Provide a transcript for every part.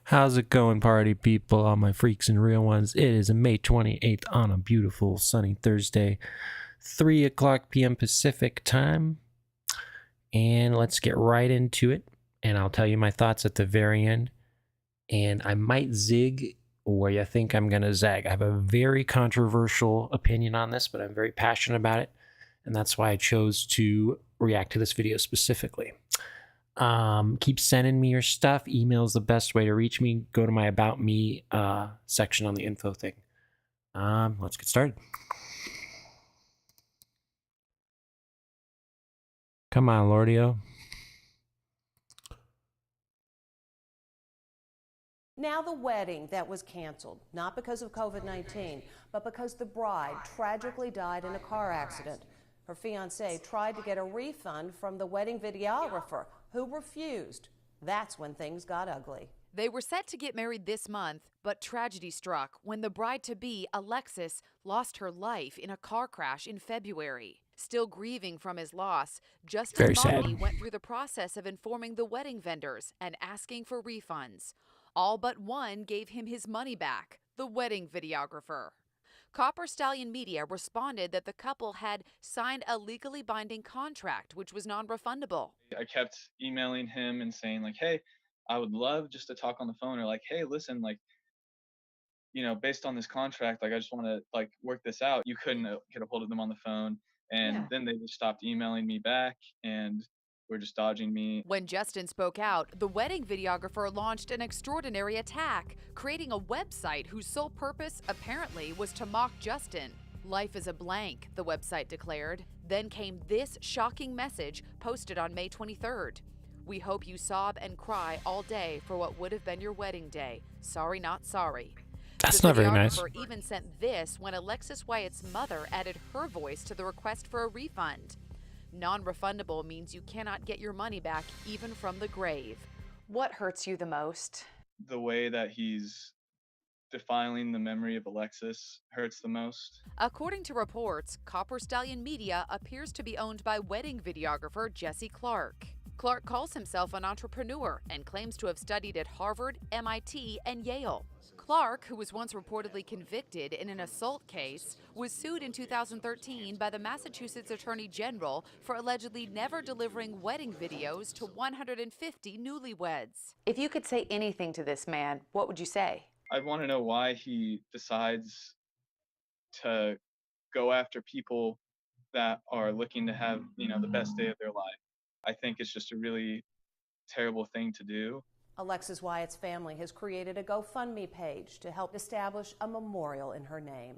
How's it going, party people, all my freaks and real ones? It is May 28th on a beautiful sunny Thursday, 3 o'clock p.m. Pacific time. And let's get right into it. And I'll tell you my thoughts at the very end. And I might zig where you think I'm going to zag. I have a very controversial opinion on this, but I'm very passionate about it. And that's why I chose to react to this video specifically. Keep sending me your stuff. Email is the best way to reach me. Go to my About Me section on the info thing. Let's get started. Come on, Lordio. Now the wedding that was canceled, not because of COVID-19, but because the bride tragically died in a car accident. Her fiancé tried to get a refund from the wedding videographer, who refused. That's when things got ugly. They were set to get married this month, but tragedy struck when the bride-to-be, Alexis, lost her life in a car crash in February. Still grieving from his loss, Justin's body went through the process of informing the wedding vendors and asking for refunds. All but one gave him his money back, the wedding videographer. Copper Stallion Media responded that the couple had signed a legally binding contract, which was non-refundable. I kept emailing him and saying, like, hey, I would love just to talk on the phone, or like, hey, listen, like, you know, based on this contract, like, I just want to like work this out. You couldn't get a hold of them on the phone. And then they just stopped emailing me back and were just dodging me. When Justin spoke out, the wedding videographer launched an extraordinary attack, creating a website whose sole purpose, apparently, was to mock Justin. Life is a blank, the website declared. Then came this shocking message posted on May 23rd. We hope you sob and cry all day for what would have been your wedding day. Sorry, not sorry. That's not very nice. The videographer even sent this when Alexis Wyatt's mother added her voice to the request for a refund. Non-refundable means you cannot get your money back even from the grave. What hurts you the most? The way that he's defiling the memory of Alexis hurts the most. According to reports, Copper Stallion Media appears to be owned by wedding videographer Jesse Clark. Clark calls himself an entrepreneur and claims to have studied at Harvard, MIT, and Yale. Clark, who was once reportedly convicted in an assault case, was sued in 2013 by the Massachusetts Attorney General for allegedly never delivering wedding videos to 150 newlyweds. If you could say anything to this man, what would you say? I want to know why he decides to go after people that are looking to have, you know, the best day of their life. I think it's just a really terrible thing to do. Alexis Wyatt's family has created a GoFundMe page to help establish a memorial in her name.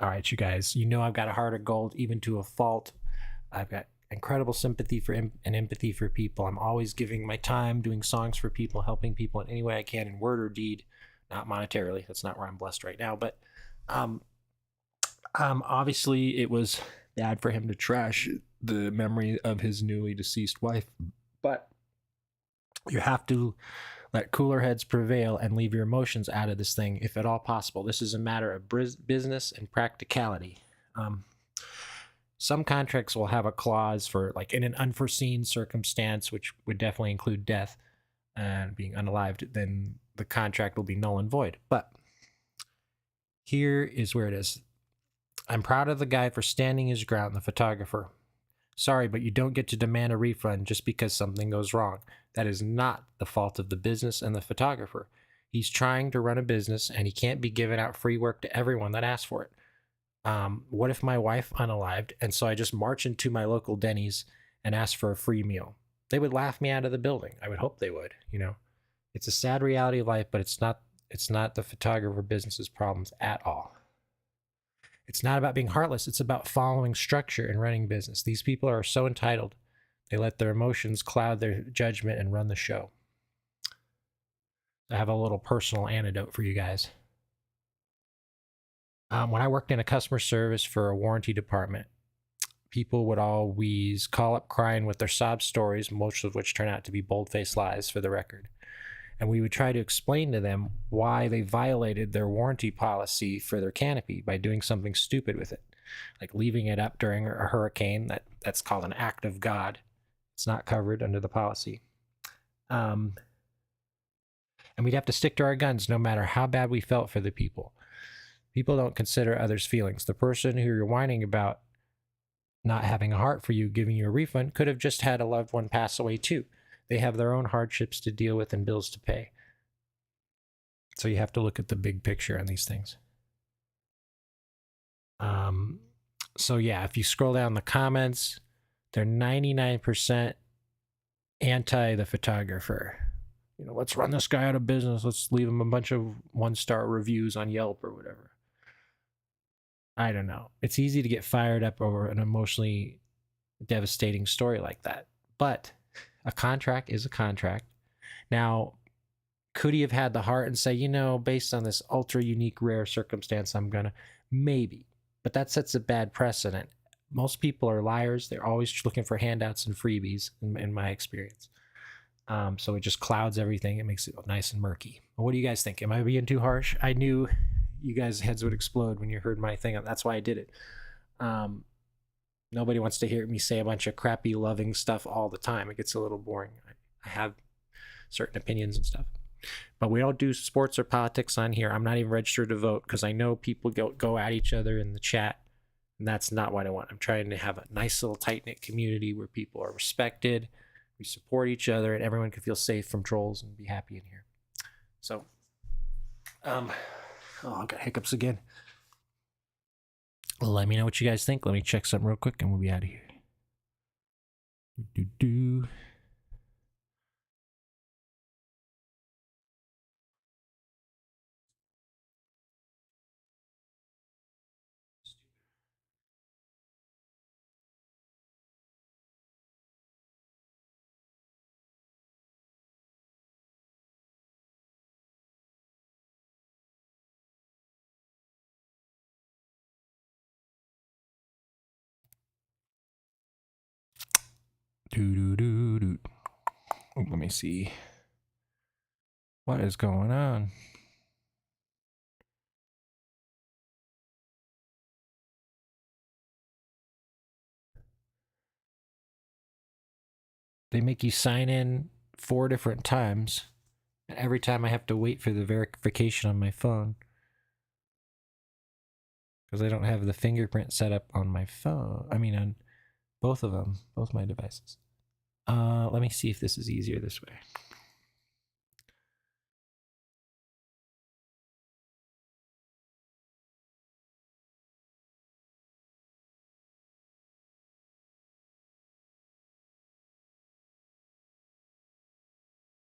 All right, you guys, you know I've got a heart of gold, even to a fault. I've got incredible sympathy for and empathy for people. I'm always giving my time, doing songs for people, helping people in any way I can, in word or deed, not monetarily. That's not where I'm blessed right now. But obviously, it was bad for him to trash the memory of his newly deceased wife. But you have to let cooler heads prevail and leave your emotions out of this thing, if at all possible. This is a matter of business and practicality. Some contracts will have a clause for, like, in an unforeseen circumstance, which would definitely include death and being unalived, then the contract will be null and void. But here is where it is. I'm proud of the guy for standing his ground, the photographer. Sorry, but you don't get to demand a refund just because something goes wrong. That is not the fault of the business and the photographer. He's trying to run a business, and he can't be giving out free work to everyone that asks for it. What if my wife unalived, and so I just march into my local Denny's and ask for a free meal? They would laugh me out of the building. I would hope they would. You know, it's a sad reality of life, but it's not the photographer business's problems at all. It's not about being heartless. It's about following structure and running business. These people are so entitled. They let their emotions cloud their judgment and run the show. have a little personal anecdote for you guys. When I worked in a customer service for a warranty department, people would always call up crying with their sob stories, most of which turn out to be bold-faced lies, for the record. And we would try to explain to them why they violated their warranty policy for their canopy by doing something stupid with it, like leaving it up during a hurricane. That's called an act of God. It's not covered under the policy. And we'd have to stick to our guns no matter how bad we felt for the people. People don't consider others' feelings. The person who you're whining about not having a heart for you, giving you a refund, could have just had a loved one pass away too. They have their own hardships to deal with and bills to pay. So you have to look at the big picture on these things. So yeah, if you scroll down the comments, they're 99% anti the photographer. You know, let's run this guy out of business. Let's leave him a bunch of 1-star reviews on Yelp or whatever. I don't know. It's easy to get fired up over an emotionally devastating story like that. But a contract is a contract. Now, could he have had the heart and say, you know, based on this ultra unique, rare circumstance, I'm going to, maybe. But that sets a bad precedent. Most people are liars. They're always looking for handouts and freebies, in my experience. So it just clouds everything. It makes it nice and murky. What do you guys think? Am I being too harsh? I knew you guys' heads would explode when you heard my thing. That's why I did it. Nobody wants to hear me say a bunch of crappy, loving stuff all the time. It gets a little boring. I have certain opinions and stuff. But we don't do sports or politics on here. I'm not even registered to vote because I know people go at each other in the chat. And that's not what I want. I'm trying to have a nice little tight-knit community where people are respected, we support each other, and everyone can feel safe from trolls and be happy in here. So, I got hiccups again. Let me know what you guys think. Let me check something real quick and we'll be out of here. Let me see. What is going on? They make you sign in 4 different times. And every time I have to wait for the verification on my phone. Because I don't have the fingerprint set up on my phone. I mean, on both of them, both my devices. Let me see if this is easier this way.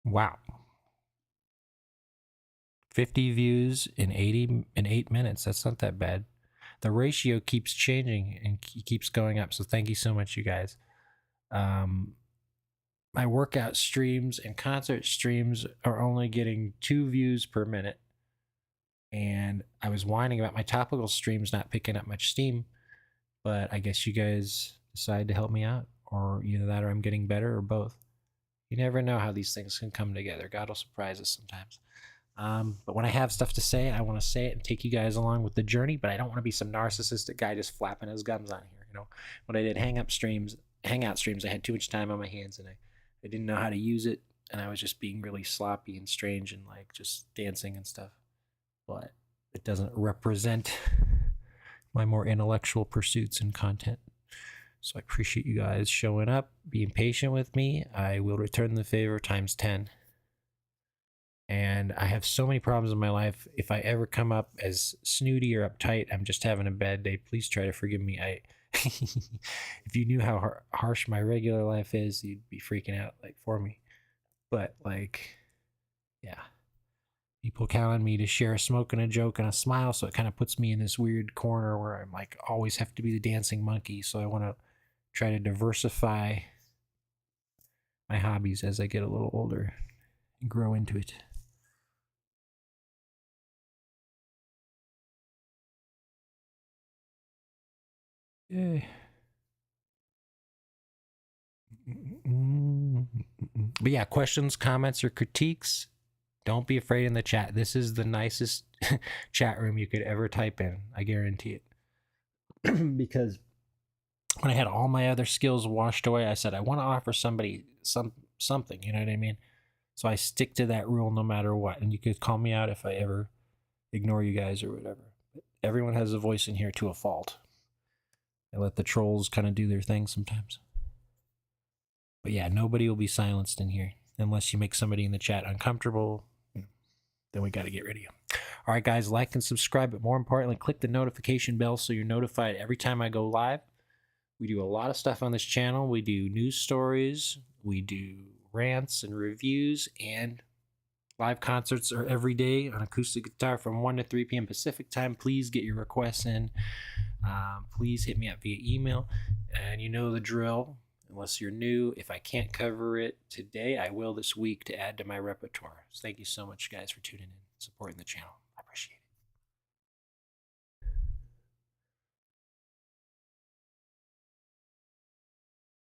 Wow. 50 views in 8 minutes. That's not that bad. The ratio keeps changing and keeps going up. So thank you so much, you guys. My workout streams and concert streams are only getting 2 views per minute. And I was whining about my topical streams not picking up much steam, but I guess you guys decided to help me out, or either that or I'm getting better, or both. You never know how these things can come together. God will surprise us sometimes. But when I have stuff to say, I want to say it and take you guys along with the journey, but I don't want to be some narcissistic guy just flapping his gums on here. You know, when I did hangout streams, I had too much time on my hands and I didn't know how to use it. And I was just being really sloppy and strange and like just dancing and stuff. But it doesn't represent my more intellectual pursuits and content. So I appreciate you guys showing up, being patient with me. I will return the favor times 10. And I have so many problems in my life. If I ever come up as snooty or uptight, I'm just having a bad day. Please try to forgive me. If you knew how harsh my regular life is, you'd be freaking out like for me. But like, yeah. People count on me to share a smoke and a joke and a smile, so it kind of puts me in this weird corner where I'm like always have to be the dancing monkey. So I want to try to diversify my hobbies as I get a little older and grow into it. Yay. But yeah, questions, comments, or critiques, don't be afraid in the chat. This is the nicest chat room you could ever type in. I guarantee it. Because when I had all my other skills washed away, I said I want to offer somebody something. You know what I mean? So I stick to that rule no matter what. And you could call me out if I ever ignore you guys or whatever. But everyone has a voice in here to a fault. I let the trolls kind of do their thing sometimes. But yeah, nobody will be silenced in here unless you make somebody in the chat uncomfortable. Then we got to get rid of you. All right, guys, like and subscribe. But more importantly, click the notification bell so you're notified every time I go live. We do a lot of stuff on this channel. We do news stories. We do rants and reviews. And live concerts are every day on acoustic guitar from 1 to 3 p.m. Pacific time. Please get your requests in. Please hit me up via email. And you know the drill. Unless you're new, if I can't cover it today, I will this week to add to my repertoire. So thank you so much, guys, for tuning in, supporting the channel.